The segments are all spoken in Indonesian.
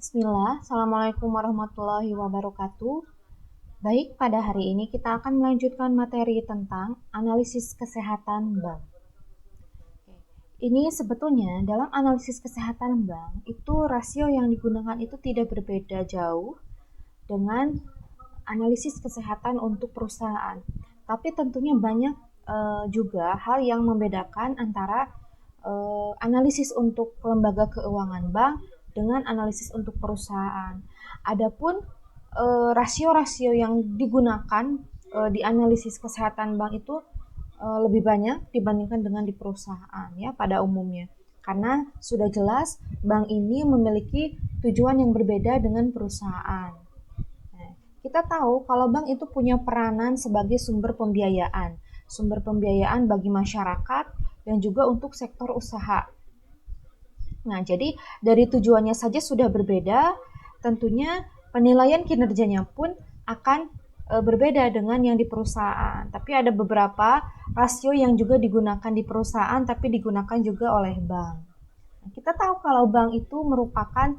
Bismillah, Assalamualaikum warahmatullahi wabarakatuh. Baik, pada hari ini kita akan melanjutkan materi tentang analisis kesehatan bank. Ini sebetulnya dalam analisis kesehatan bank, itu rasio yang digunakan itu tidak berbeda jauh dengan analisis kesehatan untuk perusahaan. Tapi tentunya banyak juga hal yang membedakan antara analisis untuk lembaga keuangan bank dengan analisis untuk perusahaan. Adapun rasio-rasio yang digunakan di analisis kesehatan bank itu lebih banyak dibandingkan dengan di perusahaan ya pada umumnya. Karena sudah jelas bank ini memiliki tujuan yang berbeda dengan perusahaan. Kita tahu kalau bank itu punya peranan sebagai sumber pembiayaan bagi masyarakat dan juga untuk sektor usaha. Nah, jadi dari tujuannya saja sudah berbeda, tentunya penilaian kinerjanya pun akan berbeda dengan yang di perusahaan. Tapi ada beberapa rasio yang juga digunakan di perusahaan tapi digunakan juga oleh bank. Nah, kita tahu kalau bank itu merupakan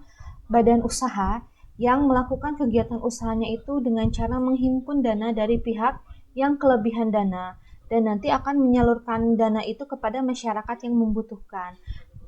badan usaha yang melakukan kegiatan usahanya itu dengan cara menghimpun dana dari pihak yang kelebihan dana dan nanti akan menyalurkan dana itu kepada masyarakat yang membutuhkan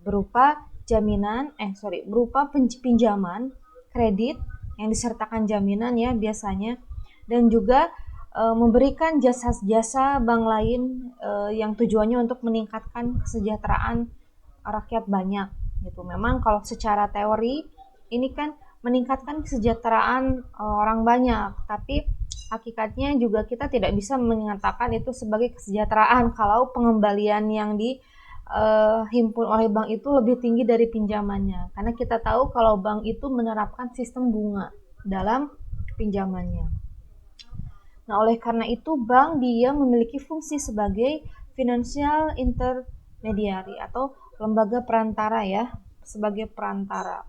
berupa berupa pinjaman kredit yang disertakan jaminan ya biasanya, dan juga memberikan jasa-jasa bank lain yang tujuannya untuk meningkatkan kesejahteraan rakyat banyak gitu. Memang kalau secara teori ini kan meningkatkan kesejahteraan orang banyak, tapi hakikatnya juga kita tidak bisa mengatakan itu sebagai kesejahteraan kalau pengembalian yang dihimpun oleh bank itu lebih tinggi dari pinjamannya. Karena kita tahu kalau bank itu menerapkan sistem bunga dalam pinjamannya. Nah, oleh karena itu bank dia memiliki fungsi sebagai financial intermediary atau lembaga perantara ya, sebagai perantara.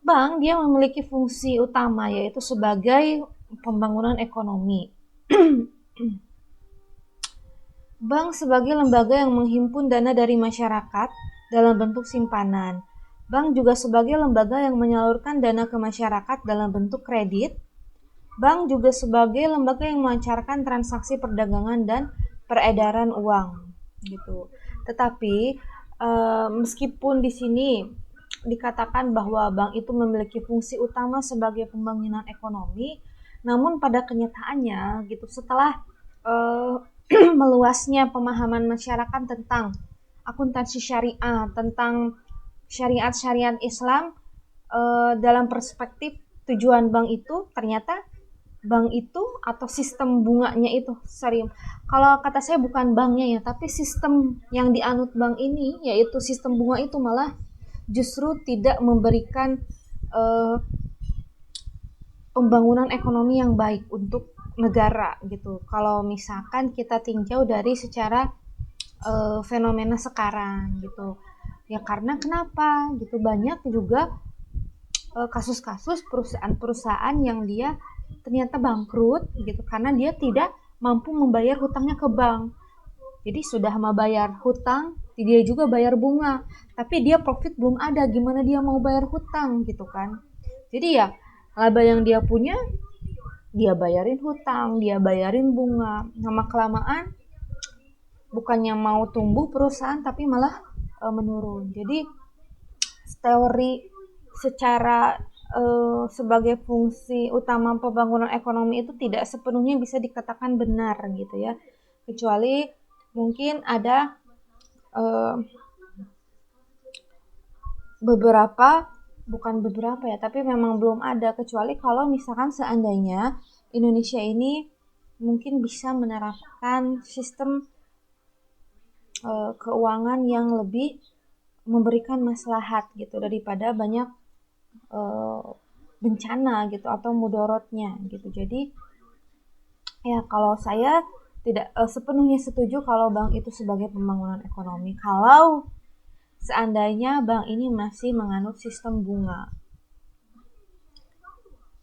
Bank dia memiliki fungsi utama yaitu sebagai pembangunan ekonomi. Bank sebagai lembaga yang menghimpun dana dari masyarakat dalam bentuk simpanan. Bank juga sebagai lembaga yang menyalurkan dana ke masyarakat dalam bentuk kredit. Bank juga sebagai lembaga yang melancarkan transaksi perdagangan dan peredaran uang gitu. Tetapi meskipun di sini dikatakan bahwa bank itu memiliki fungsi utama sebagai pembangunan ekonomi, namun pada kenyataannya gitu setelah meluasnya pemahaman masyarakat tentang akuntansi syariah, tentang syariat-syariat Islam dalam perspektif tujuan bank itu, ternyata bank itu atau sistem bunganya itu, kalau kata saya bukan banknya ya, tapi sistem yang dianut bank ini, yaitu sistem bunga itu malah justru tidak memberikan pembangunan ekonomi yang baik untuk negara gitu. Kalau misalkan kita tinjau dari secara fenomena sekarang gitu. Ya karena kenapa gitu, banyak juga kasus-kasus perusahaan-perusahaan yang dia ternyata bangkrut gitu karena dia tidak mampu membayar hutangnya ke bank. Jadi sudah membayar hutang, dia juga bayar bunga, tapi dia profit belum ada, gimana dia mau bayar hutang gitu kan. Jadi ya laba yang dia punya dia bayarin hutang, dia bayarin bunga. Lama kelamaan bukannya mau tumbuh perusahaan tapi malah menurun. Jadi teori secara sebagai fungsi utama pembangunan ekonomi itu tidak sepenuhnya bisa dikatakan benar gitu ya. Kecuali mungkin ada bukan beberapa ya, tapi memang belum ada, kecuali kalau misalkan seandainya Indonesia ini mungkin bisa menerapkan sistem keuangan yang lebih memberikan maslahat gitu daripada banyak bencana gitu atau mudorotnya gitu. Jadi ya kalau saya tidak sepenuhnya setuju kalau bank itu sebagai pembangunan ekonomi kalau seandainya bank ini masih menganut sistem bunga.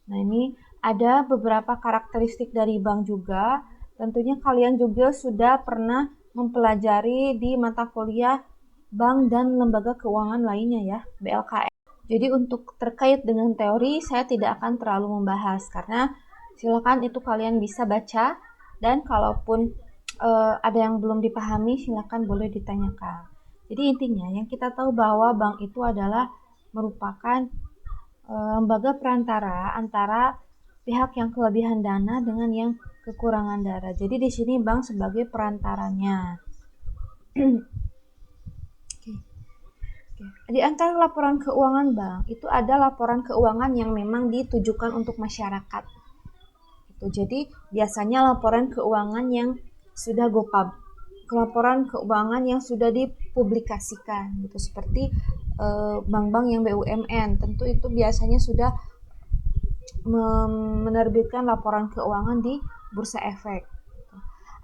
Nah, ini ada beberapa karakteristik dari bank juga. Tentunya kalian juga sudah pernah mempelajari di mata kuliah bank dan lembaga keuangan lainnya ya, BLKM. Jadi untuk terkait dengan teori saya tidak akan terlalu membahas karena silakan itu kalian bisa baca, dan kalaupun ada yang belum dipahami silakan boleh ditanyakan. Jadi intinya yang kita tahu bahwa bank itu adalah merupakan lembaga perantara antara pihak yang kelebihan dana dengan yang kekurangan dana. Jadi di sini bank sebagai perantaranya. Di antara laporan keuangan bank itu ada laporan keuangan yang memang ditujukan untuk masyarakat. Jadi biasanya laporan keuangan yang sudah GoPub, laporan keuangan yang sudah dipublikasikan gitu, seperti bank-bank yang BUMN, tentu itu biasanya sudah menerbitkan laporan keuangan di Bursa Efek.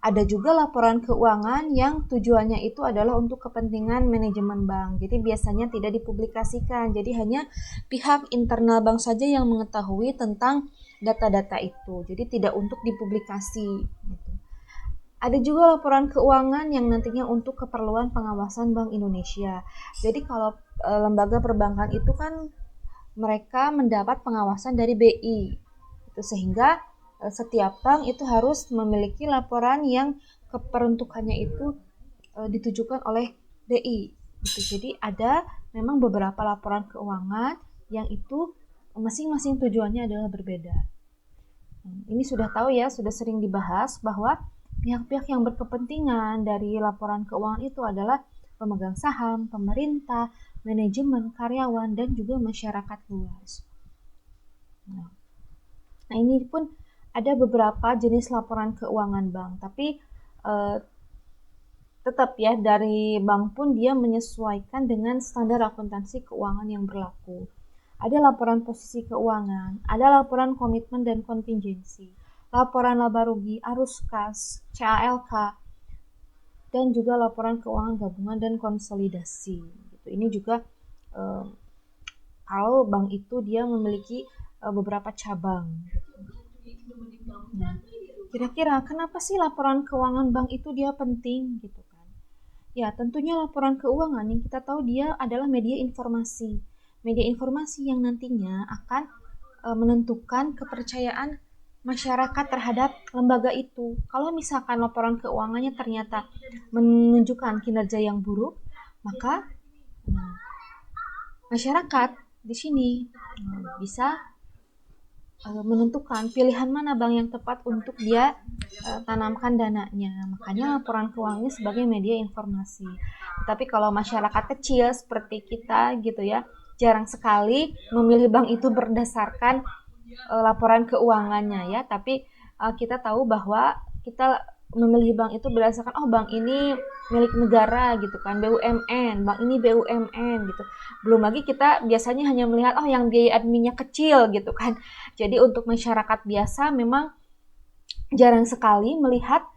Ada juga laporan keuangan yang tujuannya itu adalah untuk kepentingan manajemen bank. Jadi biasanya tidak dipublikasikan. Jadi hanya pihak internal bank saja yang mengetahui tentang data-data itu. Jadi tidak untuk dipublikasi. Ada juga laporan keuangan yang nantinya untuk keperluan pengawasan Bank Indonesia. Jadi kalau lembaga perbankan itu kan mereka mendapat pengawasan dari BI. Sehingga setiap bank itu harus memiliki laporan yang keperuntukannya itu ditujukan oleh BI. Jadi ada memang beberapa laporan keuangan yang itu masing-masing tujuannya adalah berbeda. Ini sudah tahu ya, sudah sering dibahas bahwa pihak-pihak yang berkepentingan dari laporan keuangan itu adalah pemegang saham, pemerintah, manajemen, karyawan, dan juga masyarakat luas. Nah ini pun ada beberapa jenis laporan keuangan bank, tapi tetap ya dari bank pun dia menyesuaikan dengan standar akuntansi keuangan yang berlaku. Ada laporan posisi keuangan, ada laporan komitmen dan kontingensi, laporan laba rugi, arus kas, CALK, dan juga laporan keuangan gabungan dan konsolidasi. Ini juga kalau bank itu dia memiliki beberapa cabang. Nah, kira-kira kenapa sih laporan keuangan bank itu dia penting gitu kan? Ya, tentunya laporan keuangan yang kita tahu dia adalah media informasi. Media informasi yang nantinya akan menentukan kepercayaan masyarakat terhadap lembaga itu. Kalau misalkan laporan keuangannya ternyata menunjukkan kinerja yang buruk, maka masyarakat di sini bisa menentukan pilihan mana bank yang tepat untuk dia tanamkan dananya. Makanya laporan keuangannya sebagai media informasi. Tapi kalau masyarakat kecil seperti kita gitu ya, jarang sekali memilih bank itu berdasarkan laporan keuangannya ya. Tapi kita tahu bahwa kita memilih bank itu berdasarkan bank ini milik negara gitu kan, BUMN, bank ini BUMN gitu. Belum lagi kita biasanya hanya melihat yang biaya adminnya kecil gitu kan. Jadi untuk masyarakat biasa memang jarang sekali melihat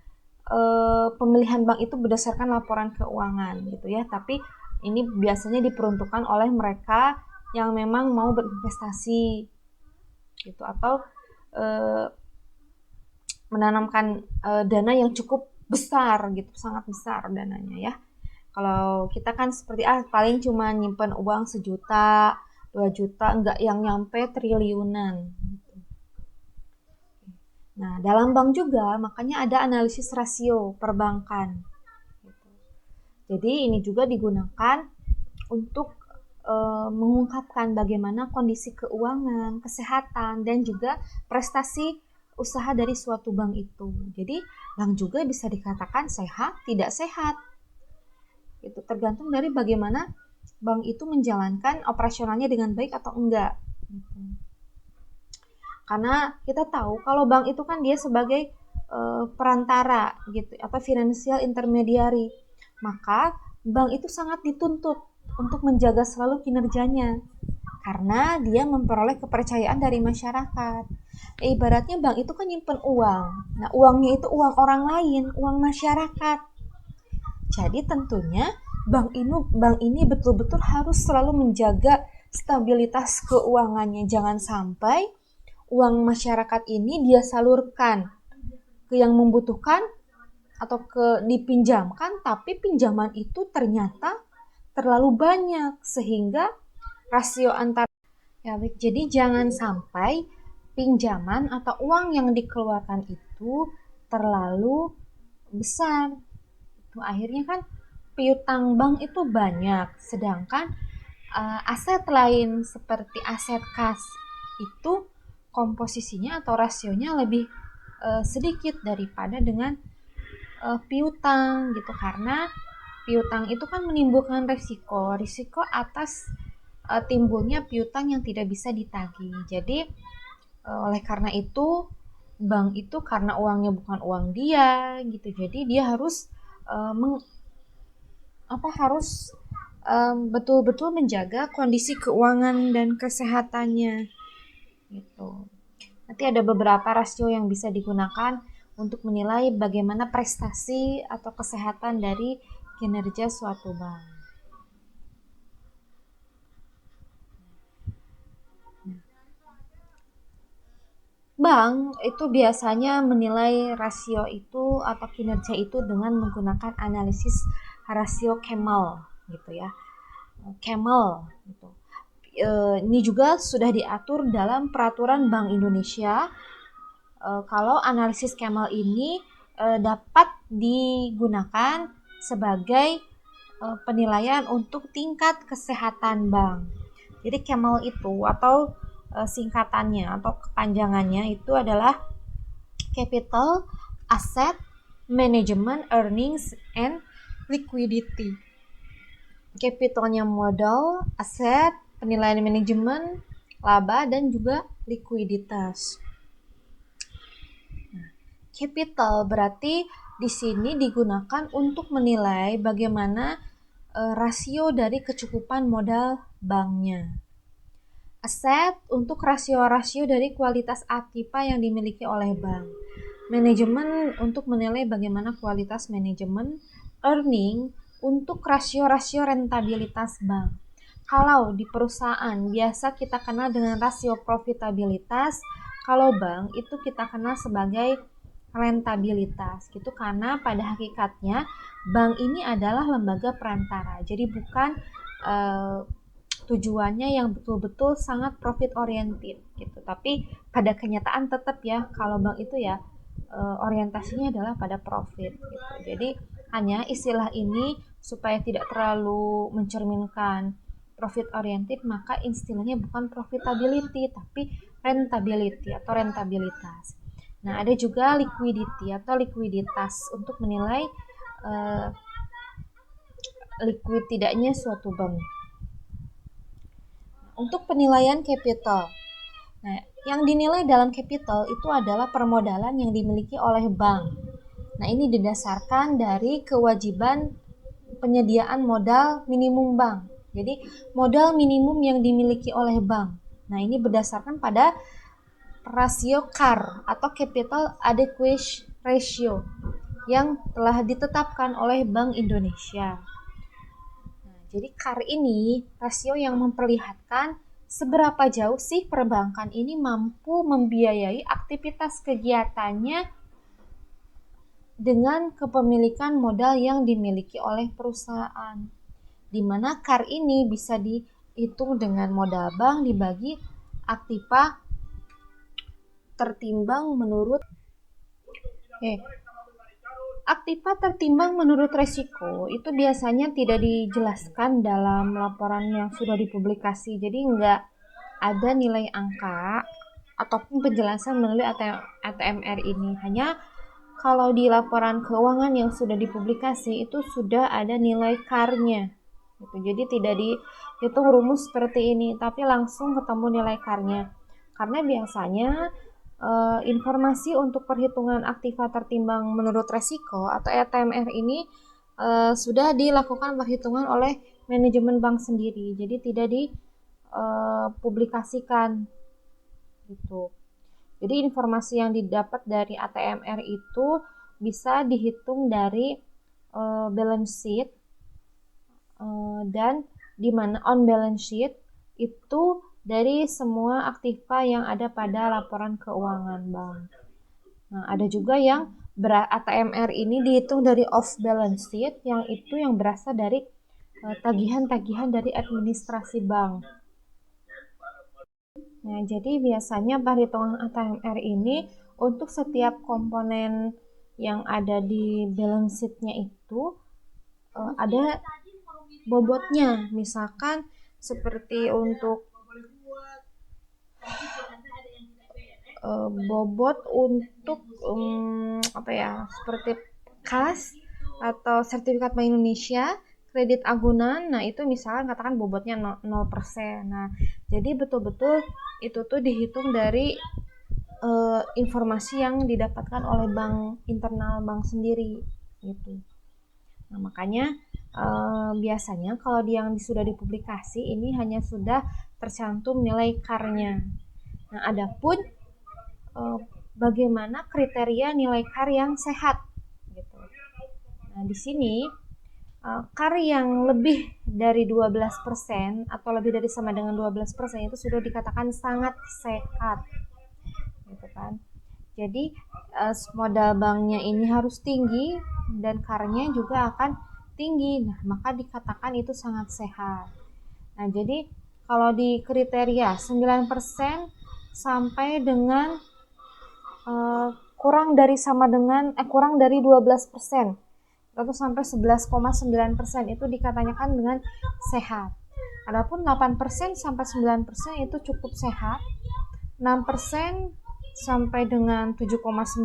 pemilihan bank itu berdasarkan laporan keuangan gitu ya. Tapi ini biasanya diperuntukkan oleh mereka yang memang mau berinvestasi gitu, atau menanamkan dana yang cukup besar gitu, sangat besar dananya ya. Kalau kita kan seperti paling cuma nyimpen uang 1 juta, 2 juta, enggak yang nyampe triliunan. Nah, dalam bank juga makanya ada analisis rasio perbankan. Jadi ini juga digunakan untuk mengungkapkan bagaimana kondisi keuangan, kesehatan, dan juga prestasi usaha dari suatu bank itu. Jadi bank juga bisa dikatakan sehat, tidak sehat. Itu tergantung dari bagaimana bank itu menjalankan operasionalnya dengan baik atau enggak. Karena kita tahu kalau bank itu kan dia sebagai perantara gitu atau financial intermediary. Maka bank itu sangat dituntut untuk menjaga selalu kinerjanya karena dia memperoleh kepercayaan dari masyarakat. Ibaratnya bank itu kan nyimpen uang. Nah, uangnya itu uang orang lain, uang masyarakat. Jadi tentunya bank ini betul-betul harus selalu menjaga stabilitas keuangannya. Jangan sampai uang masyarakat ini dia salurkan ke yang membutuhkan atau dipinjamkan, tapi pinjaman itu ternyata terlalu banyak sehingga rasio antara jadi jangan sampai pinjaman atau uang yang dikeluarkan itu terlalu besar. Itu akhirnya kan piutang bank itu banyak, sedangkan aset lain seperti aset kas itu komposisinya atau rasionya lebih sedikit daripada dengan piutang gitu, karena piutang itu kan menimbulkan risiko atas timbulnya piutang yang tidak bisa ditagih. Jadi oleh karena itu bank itu karena uangnya bukan uang dia gitu, jadi dia harus betul-betul menjaga kondisi keuangan dan kesehatannya gitu. Nanti ada beberapa rasio yang bisa digunakan untuk menilai bagaimana prestasi atau kesehatan dari kinerja suatu bank. Bank itu biasanya menilai rasio itu atau kinerja itu dengan menggunakan analisis rasio Camel gitu ya. Camel gitu. Ini juga sudah diatur dalam peraturan Bank Indonesia. Kalau analisis Camel ini dapat digunakan sebagai penilaian untuk tingkat kesehatan bank. Jadi Camel itu atau singkatannya atau kepanjangannya itu adalah Capital, Asset, Management, Earnings, and Liquidity. Capitalnya modal, aset, penilaian manajemen, laba, dan juga likuiditas. Capital berarti di sini digunakan untuk menilai bagaimana rasio dari kecukupan modal banknya. Aset untuk rasio-rasio dari kualitas aktiva yang dimiliki oleh bank. Manajemen untuk menilai bagaimana kualitas manajemen. Earning untuk rasio-rasio rentabilitas bank. Kalau di perusahaan biasa kita kenal dengan rasio profitabilitas, kalau bank itu kita kenal sebagai rentabilitas gitu, karena pada hakikatnya bank ini adalah lembaga perantara, jadi bukan tujuannya yang betul-betul sangat profit oriented gitu, tapi pada kenyataan tetap ya kalau bank itu ya orientasinya adalah pada profit gitu. Jadi hanya istilah ini supaya tidak terlalu mencerminkan profit oriented, maka istilahnya bukan profitability tapi rentability atau rentabilitas. Nah, ada juga liquidity atau likuiditas untuk menilai liquid tidaknya suatu bank. Untuk penilaian capital. Nah, yang dinilai dalam capital itu adalah permodalan yang dimiliki oleh bank. Nah, ini didasarkan dari kewajiban penyediaan modal minimum bank. Jadi, modal minimum yang dimiliki oleh bank. Nah, ini berdasarkan pada rasio CAR atau Capital Adequacy Ratio yang telah ditetapkan oleh Bank Indonesia. Nah, jadi CAR ini rasio yang memperlihatkan seberapa jauh sih perbankan ini mampu membiayai aktivitas kegiatannya dengan kepemilikan modal yang dimiliki oleh perusahaan. Di mana CAR ini bisa dihitung dengan modal bank dibagi aktiva tertimbang menurut aktiva tertimbang menurut resiko itu biasanya tidak dijelaskan dalam laporan yang sudah dipublikasi, jadi nggak ada nilai angka ataupun penjelasan melalui ATMR ini. Hanya kalau di laporan keuangan yang sudah dipublikasi itu sudah ada nilai CAR-nya gitu. Jadi tidak dihitung rumus seperti ini, tapi langsung ketemu nilai CAR-nya. Karena biasanya informasi untuk perhitungan aktiva tertimbang menurut resiko atau ATMR ini sudah dilakukan perhitungan oleh manajemen bank sendiri, jadi tidak dipublikasikan gitu. Jadi informasi yang didapat dari ATMR itu bisa dihitung dari balance sheet dan di mana on balance sheet itu dari semua aktiva yang ada pada laporan keuangan bank. Nah, ada juga yang ATMR ini dihitung dari off balance sheet, yang itu yang berasal dari tagihan-tagihan dari administrasi bank. Nah, jadi biasanya perhitungan ATMR ini untuk setiap komponen yang ada di balance sheet-nya itu ada bobotnya. Misalkan seperti untuk bobot untuk seperti kas atau sertifikat Bank Indonesia, kredit agunan. Nah, itu misalkan katakan bobotnya 0%. Nah, jadi betul-betul itu tuh dihitung dari informasi yang didapatkan oleh bank internal bank sendiri gitu. Nah, makanya biasanya kalau yang sudah dipublikasi ini hanya sudah tercantum nilai CAR-nya. Nah, adapun bagaimana kriteria nilai CAR yang sehat gitu. Nah, di sini CAR yang lebih dari 12% atau lebih dari sama dengan 12% itu sudah dikatakan sangat sehat gitu kan. Jadi modal banknya ini harus tinggi dan CAR-nya juga akan tinggi. Nah, maka dikatakan itu sangat sehat. Nah, jadi kalau di kriteria 9% sampai dengan kurang dari 12% atau sampai 11,9% itu dikatakan dengan sehat. Adapun 8% sampai 9% itu cukup sehat. 6% sampai dengan 7,9%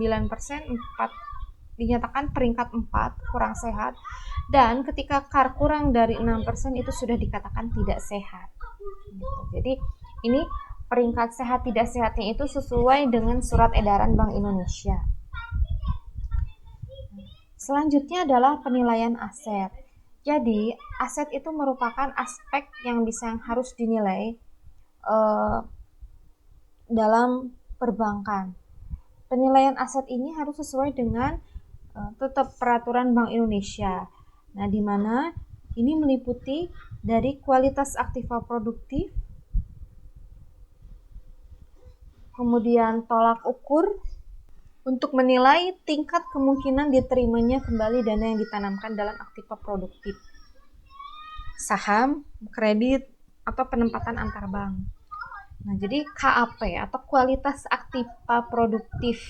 dinyatakan peringkat 4 kurang sehat, dan ketika CAR kurang dari 6% itu sudah dikatakan tidak sehat gitu. Jadi ini peringkat sehat tidak sehatnya itu sesuai dengan surat edaran Bank Indonesia. Selanjutnya adalah penilaian aset. Jadi aset itu merupakan aspek yang harus dinilai dalam perbankan. Penilaian aset ini harus sesuai dengan tetap peraturan Bank Indonesia. Nah, di mana ini meliputi dari kualitas aktiva produktif, kemudian tolak ukur untuk menilai tingkat kemungkinan diterimanya kembali dana yang ditanamkan dalam aktiva produktif, saham, kredit, atau penempatan antar bank. Nah, jadi KAP atau kualitas aktiva produktif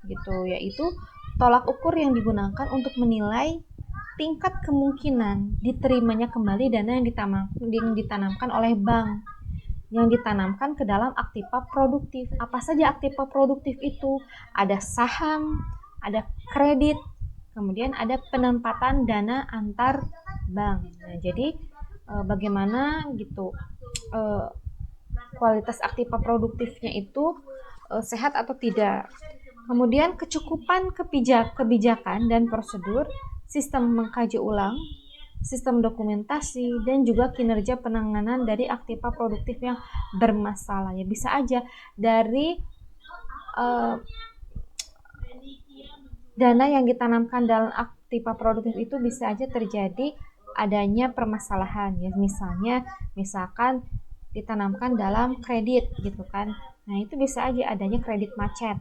gitu, yaitu tolak ukur yang digunakan untuk menilai tingkat kemungkinan diterimanya kembali dana yang ditanamkan oleh bank yang ditanamkan ke dalam aktiva produktif. Apa saja aktiva produktif itu? Ada saham, ada kredit, kemudian ada penempatan dana antar bank. Nah, jadi bagaimana gitu kualitas aktiva produktifnya itu sehat atau tidak. Kemudian kecukupan kebijakan dan prosedur, sistem mengkaji ulang, sistem dokumentasi, dan juga kinerja penanganan dari aktiva produktif yang bermasalah. Ya, bisa aja dari dana yang ditanamkan dalam aktiva produktif itu bisa aja terjadi adanya permasalahan ya, misalkan ditanamkan dalam kredit gitu kan. Nah, itu bisa aja adanya kredit macet.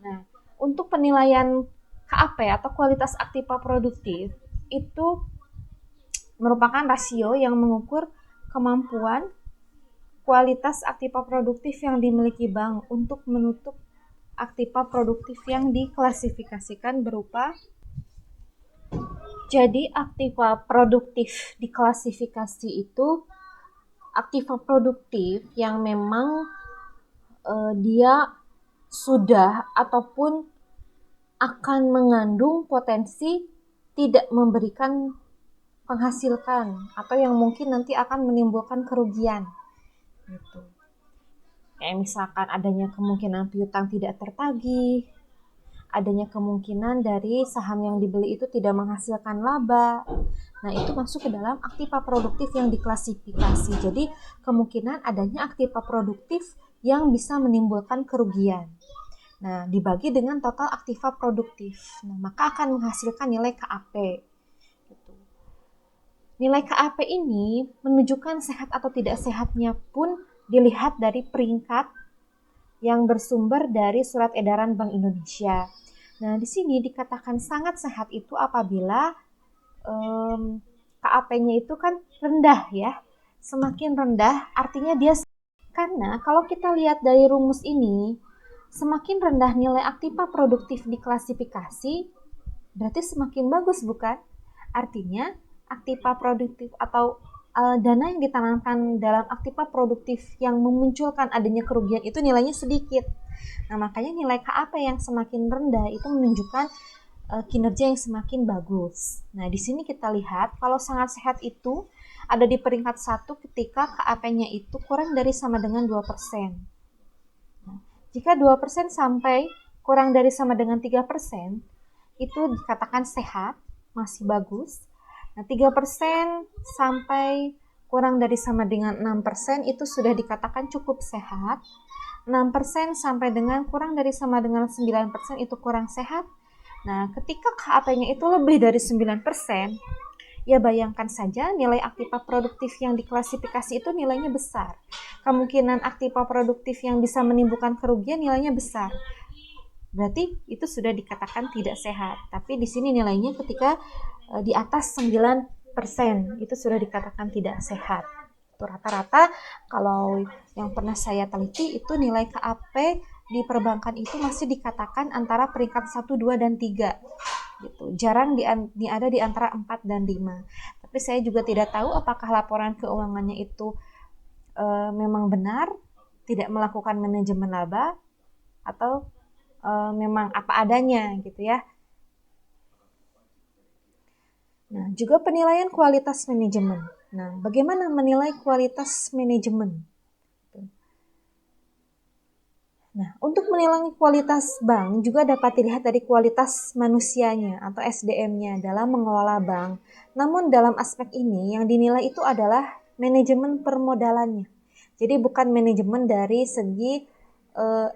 Nah, untuk penilaian KAP atau kualitas aktiva produktif itu merupakan rasio yang mengukur kemampuan kualitas aktiva produktif yang dimiliki bank untuk menutup aktiva produktif yang diklasifikasikan berupa. Jadi aktiva produktif diklasifikasi itu aktiva produktif yang memang dia sudah ataupun akan mengandung potensi tidak memberikan penghasilkan atau yang mungkin nanti akan menimbulkan kerugian gitu. Kayak misalkan adanya kemungkinan piutang tidak tertagih, adanya kemungkinan dari saham yang dibeli itu tidak menghasilkan laba. Nah, itu masuk ke dalam aktiva produktif yang diklasifikasi. Jadi kemungkinan adanya aktiva produktif yang bisa menimbulkan kerugian. Nah, dibagi dengan total aktiva produktif. Nah, maka akan menghasilkan nilai KAP. Gitu. Nilai KAP ini menunjukkan sehat atau tidak sehatnya pun dilihat dari peringkat yang bersumber dari surat edaran Bank Indonesia. Nah, di sini dikatakan sangat sehat itu apabila KAP-nya itu kan rendah ya. Semakin rendah artinya dia, karena kalau kita lihat dari rumus ini, semakin rendah nilai aktiva produktif di klasifikasi, berarti semakin bagus bukan? Artinya aktiva produktif atau dana yang ditanamkan dalam aktiva produktif yang memunculkan adanya kerugian itu nilainya sedikit. Nah, makanya nilai KAP yang semakin rendah itu menunjukkan kinerja yang semakin bagus. Nah, di sini kita lihat kalau sangat sehat itu ada di peringkat 1 ketika KAP-nya itu kurang dari sama dengan 2%. Nah, jika 2% sampai kurang dari sama dengan 3%, itu dikatakan sehat, masih bagus. Nah, 3% sampai kurang dari sama dengan 6% itu sudah dikatakan cukup sehat. 6% sampai dengan kurang dari sama dengan 9% itu kurang sehat. Nah, ketika KAP-nya itu lebih dari 9%, ya bayangkan saja nilai aktiva produktif yang diklasifikasi itu nilainya besar. Kemungkinan aktiva produktif yang bisa menimbulkan kerugian nilainya besar. Berarti itu sudah dikatakan tidak sehat. Tapi di sini nilainya ketika di atas 9% itu sudah dikatakan tidak sehat. Itu rata-rata kalau yang pernah saya teliti itu nilai KAP di perbankan itu masih dikatakan antara peringkat 1, 2, dan 3 gitu. Jarang ada di antara 4 dan 5. Tapi saya juga tidak tahu apakah laporan keuangannya itu memang benar, tidak melakukan manajemen laba, atau memang apa adanya gitu ya. Nah, juga penilaian kualitas manajemen. Nah, bagaimana menilai kualitas manajemen? Nah, untuk menilai kualitas bank juga dapat dilihat dari kualitas manusianya atau SDM-nya dalam mengelola bank. Namun dalam aspek ini yang dinilai itu adalah manajemen permodalannya. Jadi bukan manajemen dari segi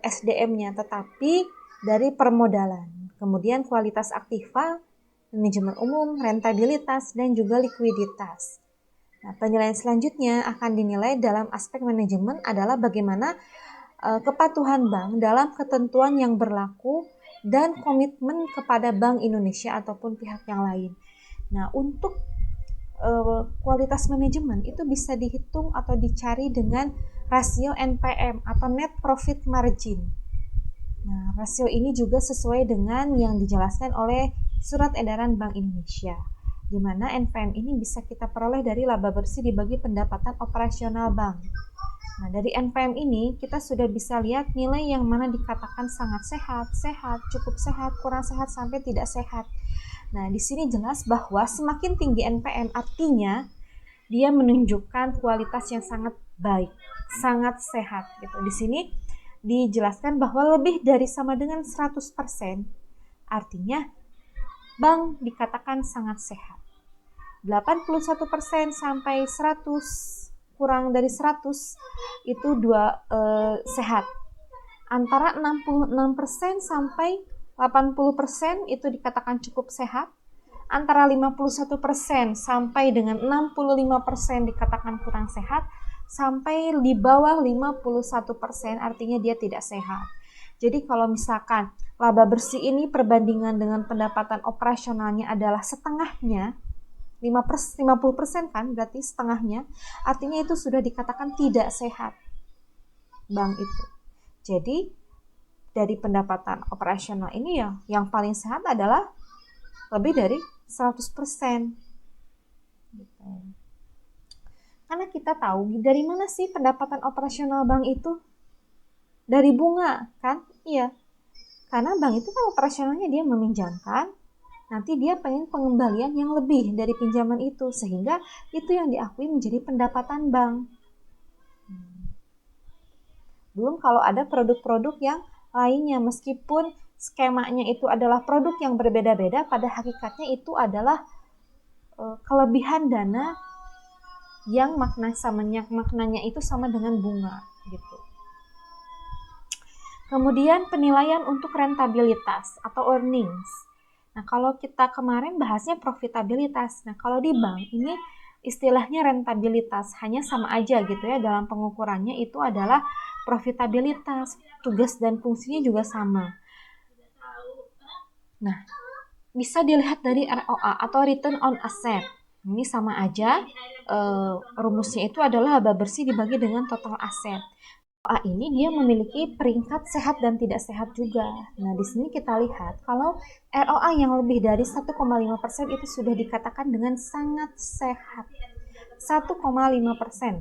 SDM-nya, tetapi dari permodalan. Kemudian kualitas aktiva, manajemen umum, rentabilitas, dan juga likuiditas. Nah, penilaian selanjutnya akan dinilai dalam aspek manajemen adalah bagaimana kepatuhan bank dalam ketentuan yang berlaku dan komitmen kepada Bank Indonesia ataupun pihak yang lain. Nah, untuk kualitas manajemen itu bisa dihitung atau dicari dengan rasio NPM atau Net Profit Margin. Nah, rasio ini juga sesuai dengan yang dijelaskan oleh Surat Edaran Bank Indonesia, di mana NPM ini bisa kita peroleh dari laba bersih dibagi pendapatan operasional bank. Nah, dari NPM ini kita sudah bisa lihat nilai yang mana dikatakan sangat sehat, sehat, cukup sehat, kurang sehat, sampai tidak sehat. Nah, di sini jelas bahwa semakin tinggi NPM artinya dia menunjukkan kualitas yang sangat baik, sangat sehat gitu. Di sini dijelaskan bahwa lebih dari sama dengan 100% artinya bank dikatakan sangat sehat. 81% sampai 100 kurang dari 100 itu sehat. Antara 66% sampai 80% itu dikatakan cukup sehat. Antara 51% sampai dengan 65% dikatakan kurang sehat. Sampai di bawah 51% artinya dia tidak sehat. Jadi kalau misalkan laba bersih ini perbandingan dengan pendapatan operasionalnya adalah setengahnya, 50% kan berarti setengahnya, artinya itu sudah dikatakan tidak sehat bank itu. Jadi dari pendapatan operasional ini ya yang paling sehat adalah lebih dari 100% gitu. Karena kita tahu dari mana sih pendapatan operasional bank itu? Dari bunga kan? Iya, karena bank itu kan operasionalnya dia meminjamkan, nanti dia pengen pengembalian yang lebih dari pinjaman itu, sehingga itu yang diakui menjadi pendapatan bank. Belum kalau ada produk-produk yang lainnya, meskipun skemanya itu adalah produk yang berbeda-beda, pada hakikatnya itu adalah kelebihan dana yang maknanya itu sama dengan bunga gitu. Kemudian penilaian untuk rentabilitas atau earnings. Nah, kalau kita kemarin bahasnya profitabilitas. Nah, kalau di bank ini istilahnya rentabilitas, hanya sama aja gitu ya, dalam pengukurannya itu adalah profitabilitas, tugas dan fungsinya juga sama. Nah, bisa dilihat dari ROA atau Return on Asset. Ini sama aja, rumusnya itu adalah laba bersih dibagi dengan total aset. ROA ini dia memiliki peringkat sehat dan tidak sehat juga. Nah, di sini kita lihat kalau ROA yang lebih dari 1,5% itu sudah dikatakan dengan sangat sehat. 1,5%.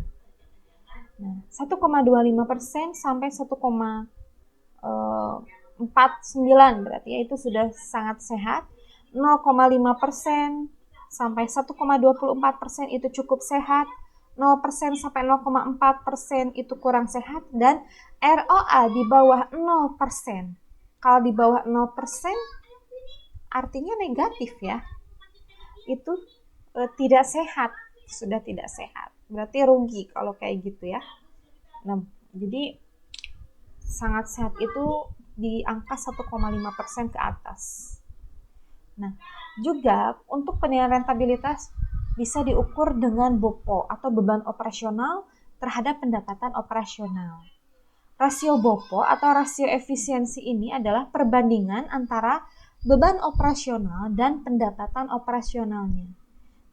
Nah, 1,25% sampai 1,49 berarti ya itu sudah sangat sehat. 0,5% sampai 1,24% itu cukup sehat. 0% sampai 0,4% itu kurang sehat, dan ROA di bawah 0%. Kalau di bawah 0% artinya negatif ya. Itu tidak sehat, sudah tidak sehat. Berarti rugi kalau kayak gitu ya. Nah, jadi sangat sehat itu di angka 1,5% ke atas. Nah, juga untuk penilaian rentabilitas bisa diukur dengan BOPO atau beban operasional terhadap pendapatan operasional. Rasio BOPO atau rasio efisiensi ini adalah perbandingan antara beban operasional dan pendapatan operasionalnya.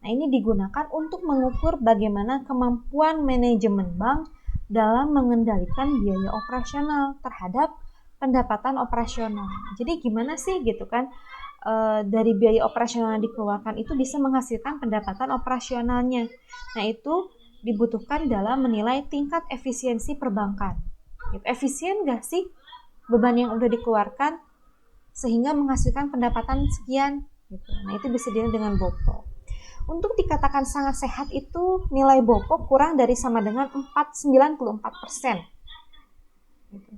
Nah, ini digunakan untuk mengukur bagaimana kemampuan manajemen bank dalam mengendalikan biaya operasional terhadap pendapatan operasional. Jadi gimana sih gitu kan, dari biaya operasional yang dikeluarkan itu bisa menghasilkan pendapatan operasionalnya. Nah, itu dibutuhkan dalam menilai tingkat efisiensi perbankan. Efisien nggak sih beban yang udah dikeluarkan sehingga menghasilkan pendapatan sekian? Gitu. Nah, itu bisa dilihat dengan BOPO. Untuk dikatakan sangat sehat itu nilai BOPO kurang dari sama dengan 4,94%. Gitu.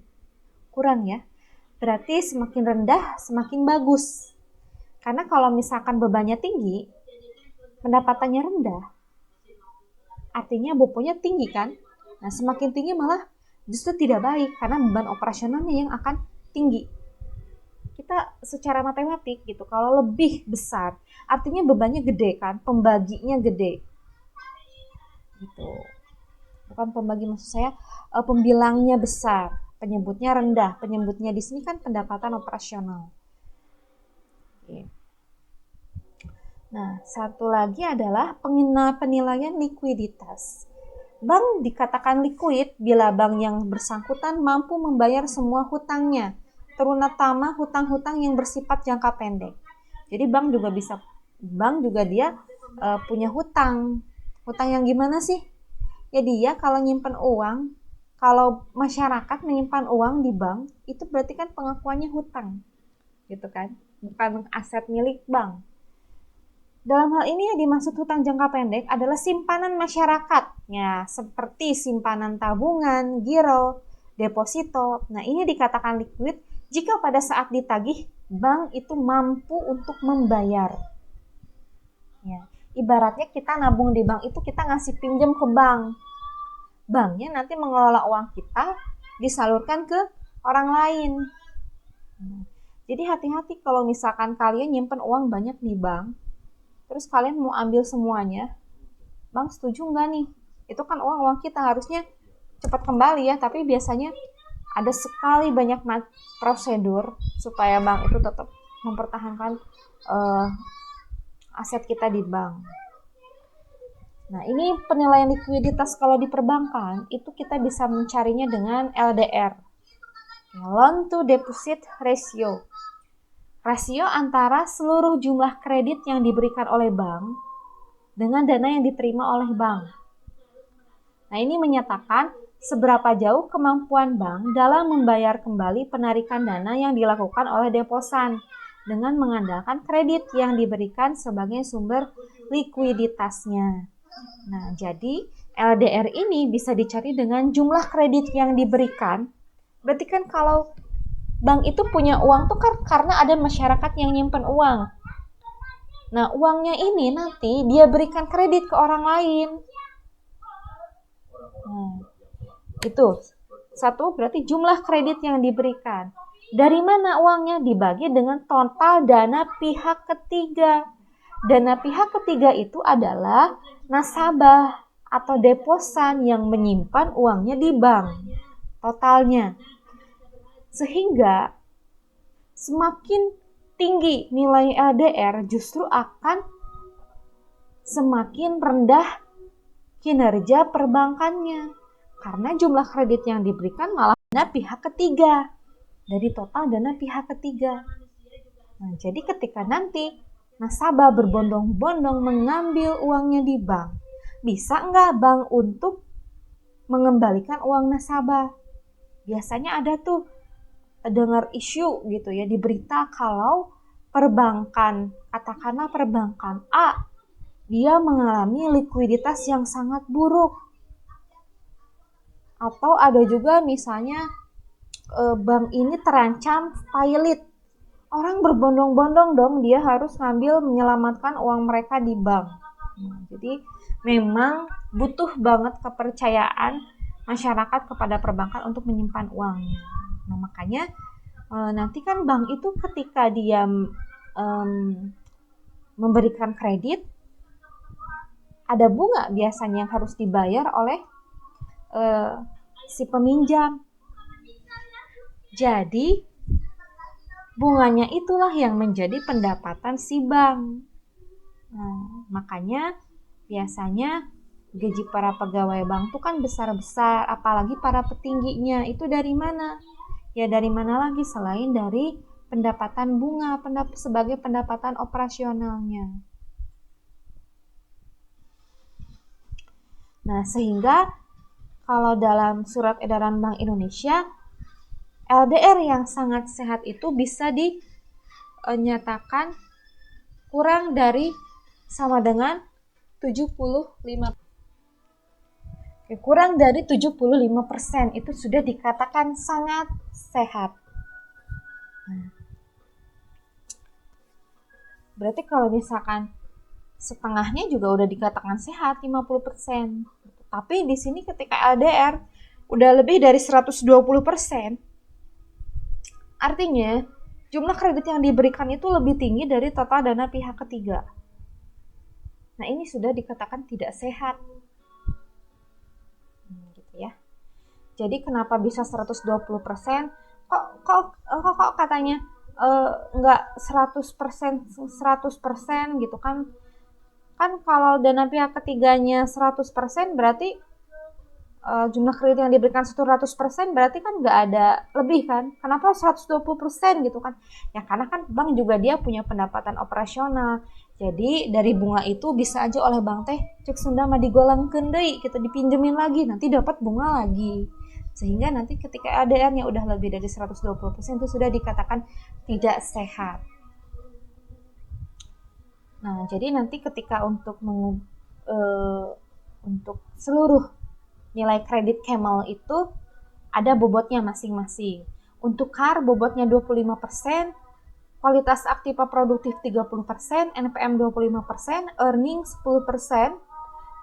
Kurang ya. Berarti semakin rendah semakin bagus. Karena kalau misalkan bebannya tinggi, pendapatannya rendah, artinya BOPO-nya tinggi kan? Nah, semakin tinggi malah justru tidak baik karena beban operasionalnya yang akan tinggi. Kita secara matematik gitu, kalau lebih besar, artinya bebannya gede kan, pembaginya gede. Gitu. Bukan pembagi, maksud saya pembilangnya besar, penyebutnya rendah. Penyebutnya di sini kan pendapatan operasional. Oke. Nah, satu lagi adalah penilaian likuiditas. Bank dikatakan liquid bila bank yang bersangkutan mampu membayar semua hutangnya, terutama hutang-hutang yang bersifat jangka pendek. Jadi bank juga dia punya hutang. Hutang yang gimana sih? Ya dia kalau nyimpan uang, kalau masyarakat menyimpan uang di bank, itu berarti kan pengakuannya hutang. Gitu kan? Bukan aset milik bank. Dalam hal ini yang dimaksud hutang jangka pendek adalah simpanan masyarakat, ya, seperti simpanan tabungan, giro, deposito. Nah, ini dikatakan liquid jika pada saat ditagih bank itu mampu untuk membayar. Ya, ibaratnya kita nabung di bank itu kita ngasih pinjam ke bank. Banknya nanti mengelola uang kita disalurkan ke orang lain. Jadi hati-hati kalau misalkan kalian nyimpen uang banyak di bank, terus kalian mau ambil semuanya, bank setuju nggak nih? Itu kan uang kita harusnya cepat kembali ya, tapi biasanya ada sekali banyak prosedur supaya bank itu tetap mempertahankan aset kita di bank. Nah, ini penilaian likuiditas kalau di perbankan, itu kita bisa mencarinya dengan LDR. Loan to Deposit Ratio. Rasio antara seluruh jumlah kredit yang diberikan oleh bank dengan dana yang diterima oleh bank. Nah, ini menyatakan seberapa jauh kemampuan bank dalam membayar kembali penarikan dana yang dilakukan oleh deposan dengan mengandalkan kredit yang diberikan sebagai sumber likuiditasnya. Nah, jadi LDR ini bisa dicari dengan jumlah kredit yang diberikan. Berarti kan kalau bank itu punya uang tuh kan karena ada masyarakat yang nyimpen uang. Nah, uangnya ini nanti dia berikan kredit ke orang lain. Nah, itu. Satu berarti jumlah kredit yang diberikan. Dari mana uangnya? Dibagi dengan total dana pihak ketiga. Dana pihak ketiga itu adalah nasabah atau deposan yang menyimpan uangnya di bank. Totalnya. Sehingga semakin tinggi nilai LDR justru akan semakin rendah kinerja perbankannya. Karena jumlah kredit yang diberikan malah dana pihak ketiga dari total dana pihak ketiga. Nah, jadi ketika nanti nasabah berbondong-bondong mengambil uangnya di bank, bisa nggak bank untuk mengembalikan uang nasabah? Biasanya ada tuh dengar isu gitu ya di berita kalau perbankan, katakanlah perbankan A, dia mengalami likuiditas yang sangat buruk. Atau ada juga misalnya bank ini terancam failit. Orang berbondong-bondong dong, dia harus ngambil menyelamatkan uang mereka di bank. Jadi memang butuh banget kepercayaan masyarakat kepada perbankan untuk menyimpan uangnya. Nah, makanya nanti kan bank itu ketika dia memberikan kredit, ada bunga biasanya yang harus dibayar oleh si peminjam. Jadi bunganya itulah yang menjadi pendapatan si bank. Nah, makanya biasanya gaji para pegawai bank itu kan besar-besar, apalagi para petingginya. Itu dari mana? Ya dari mana lagi selain dari pendapatan bunga sebagai pendapatan operasionalnya. Nah, sehingga kalau dalam surat edaran Bank Indonesia, LDR yang sangat sehat itu bisa dinyatakan kurang dari sama dengan 75%. Kurang dari 75% itu sudah dikatakan sangat sehat. Berarti kalau misalkan setengahnya juga udah dikatakan sehat, 50%. Tapi di sini ketika LDR udah lebih dari 120%, artinya jumlah kredit yang diberikan itu lebih tinggi dari total dana pihak ketiga. Nah, ini sudah dikatakan tidak sehat. Gitu ya. Jadi kenapa bisa 120%? Kok katanya enggak 100% gitu kan? Kan kalau dana pihak ketiganya 100% berarti jumlah kredit yang diberikan 100% berarti kan nggak ada lebih kan? Kenapa 120% gitu kan? Ya karena kan bank juga dia punya pendapatan operasional. Jadi dari bunga itu bisa aja oleh bank teh cek sunda mah digolongkeun deui gitu, dipinjemin lagi, nanti dapat bunga lagi. Sehingga nanti ketika ADR-nya udah lebih dari 120% itu sudah dikatakan tidak sehat. Nah, jadi nanti ketika untuk seluruh nilai kredit Camel itu ada bobotnya masing-masing. Untuk CAR bobotnya 25%, kualitas aktiva produktif 30%, NPM 25%, earning 10%,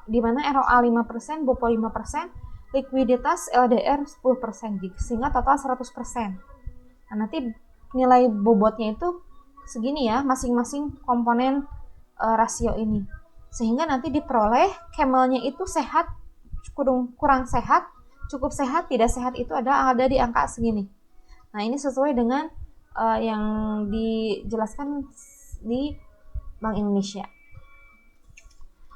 di mana ROA 5%, BOPO 5%, likuiditas LDR 10%, sehingga total 100%. Nah, nanti nilai bobotnya itu segini ya, masing-masing komponen rasio ini. Sehingga nanti diperoleh Camelnya itu sehat, kurang sehat, cukup sehat, tidak sehat itu ada di angka segini. Nah, ini sesuai dengan yang dijelaskan di Bank Indonesia.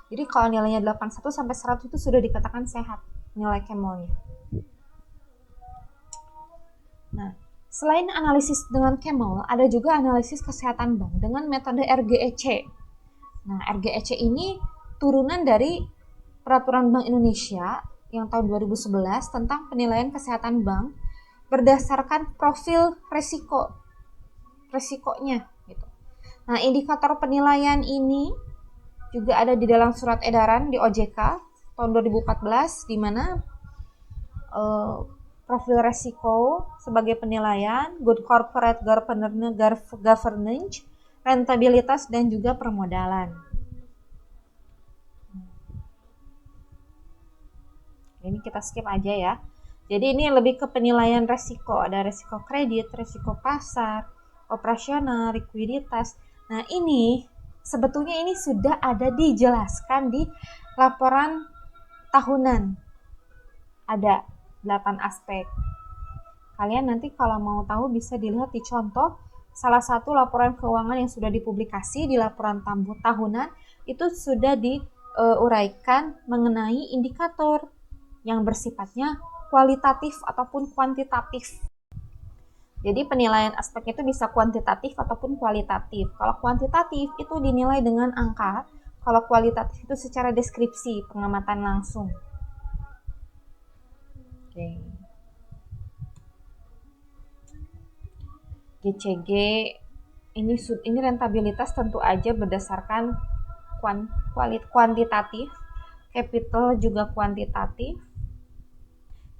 Jadi kalau nilainya 81 sampai 100 itu sudah dikatakan sehat nilai Camelnya. Nah, selain analisis dengan Camel, ada juga analisis kesehatan bank dengan metode RGEC. Nah, RGEC ini turunan dari Peraturan Bank Indonesia yang tahun 2011 tentang penilaian kesehatan bank berdasarkan profil resikonya gitu. Nah, indikator penilaian ini juga ada di dalam surat edaran di OJK tahun 2014 di mana profil resiko sebagai penilaian, good corporate governance, rentabilitas dan juga permodalan. Ini kita skip aja ya. Jadi ini lebih ke penilaian resiko, ada resiko kredit, resiko pasar, operasional, likuiditas. Nah, ini sebetulnya ini sudah ada dijelaskan di laporan tahunan. Ada 8 aspek. Kalian nanti kalau mau tahu bisa dilihat di contoh salah satu laporan keuangan yang sudah dipublikasi di laporan tahunan itu sudah diuraikan mengenai indikator yang bersifatnya kualitatif ataupun kuantitatif. Jadi penilaian aspek itu bisa kuantitatif ataupun kualitatif. Kalau kuantitatif itu dinilai dengan angka, kalau kualitatif itu secara deskripsi, pengamatan langsung. Oke. GCG ini rentabilitas tentu aja berdasarkan kuantitatif, capital juga kuantitatif.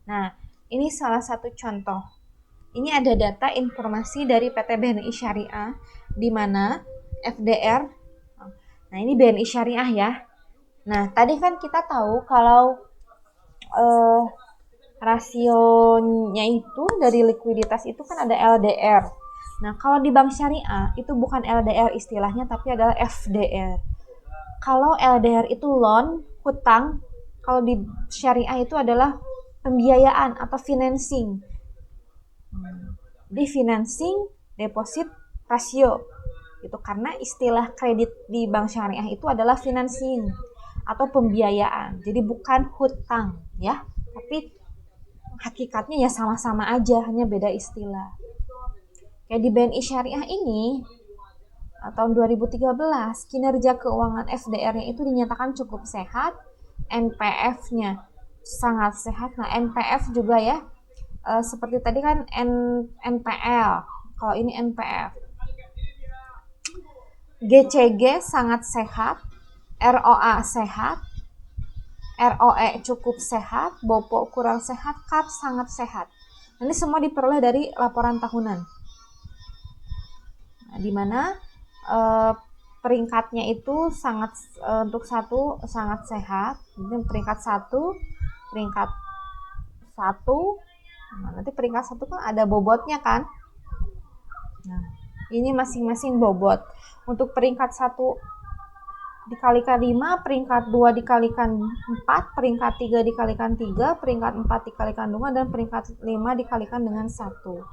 Nah, ini salah satu contoh. Ini ada data informasi dari PT BNI Syariah di mana FDR. Nah, ini BNI Syariah ya. Nah, tadi kan kita tahu kalau rasionya itu dari likuiditas itu kan ada LDR. Nah, kalau di bank syariah itu bukan LDR istilahnya tapi adalah FDR. Kalau LDR itu loan, hutang, kalau di syariah itu adalah pembiayaan atau financing. Di financing deposit rasio. Itu karena istilah kredit di bank syariah itu adalah financing atau pembiayaan. Jadi bukan hutang ya, tapi hakikatnya ya sama-sama aja, hanya beda istilah. Kayak di BNI Syariah ini tahun 2013 kinerja keuangan FDR-nya itu dinyatakan cukup sehat, NPF-nya sangat sehat. Nah, NPF juga ya seperti tadi kan NPL, kalau ini NPF. GCG sangat sehat, ROA sehat, ROE cukup sehat, BOPO kurang sehat, CAP sangat sehat. Ini semua diperoleh dari laporan tahunan. Nah, di mana peringkatnya itu sangat untuk satu sangat sehat, peringkat satu, nah, nanti peringkat satu kan ada bobotnya kan. Nah, ini masing-masing bobot. Untuk peringkat satu dikalikan 5, peringkat 2 dikalikan 4, peringkat 3 dikalikan 3, peringkat 4 dikalikan 2, dan peringkat 5 dikalikan dengan 1.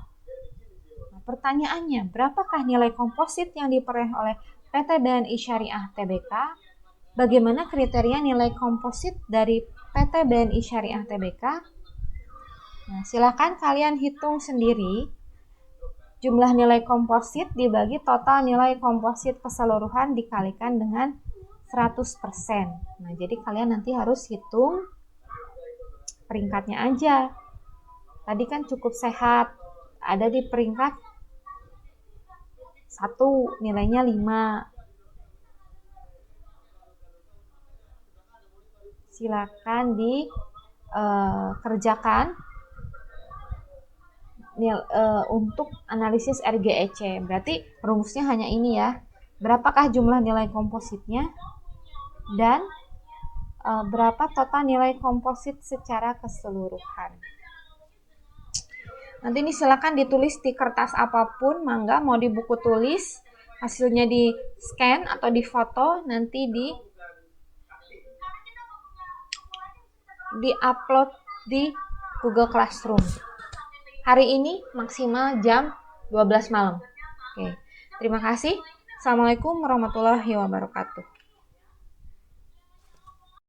Pertanyaannya, berapakah nilai komposit yang diperoleh oleh PT BNI Syariah Tbk? Bagaimana kriteria nilai komposit dari PT BNI Syariah Tbk? Nah, silakan kalian hitung sendiri. Jumlah nilai komposit dibagi total nilai komposit keseluruhan dikalikan dengan 100%. Nah, jadi kalian nanti harus hitung peringkatnya aja. Tadi kan cukup sehat, ada di peringkat 1, nilainya 5. Silakan dikerjakan untuk analisis RGEC. Berarti rumusnya hanya ini ya. Berapakah jumlah nilai kompositnya dan berapa total nilai komposit secara keseluruhan. Nanti ini silakan ditulis di kertas apapun, mangga mau di buku tulis, hasilnya di scan atau di foto, nanti di upload di Google Classroom. Hari ini maksimal jam 12 malam. Oke. Terima kasih. Assalamualaikum warahmatullahi wabarakatuh.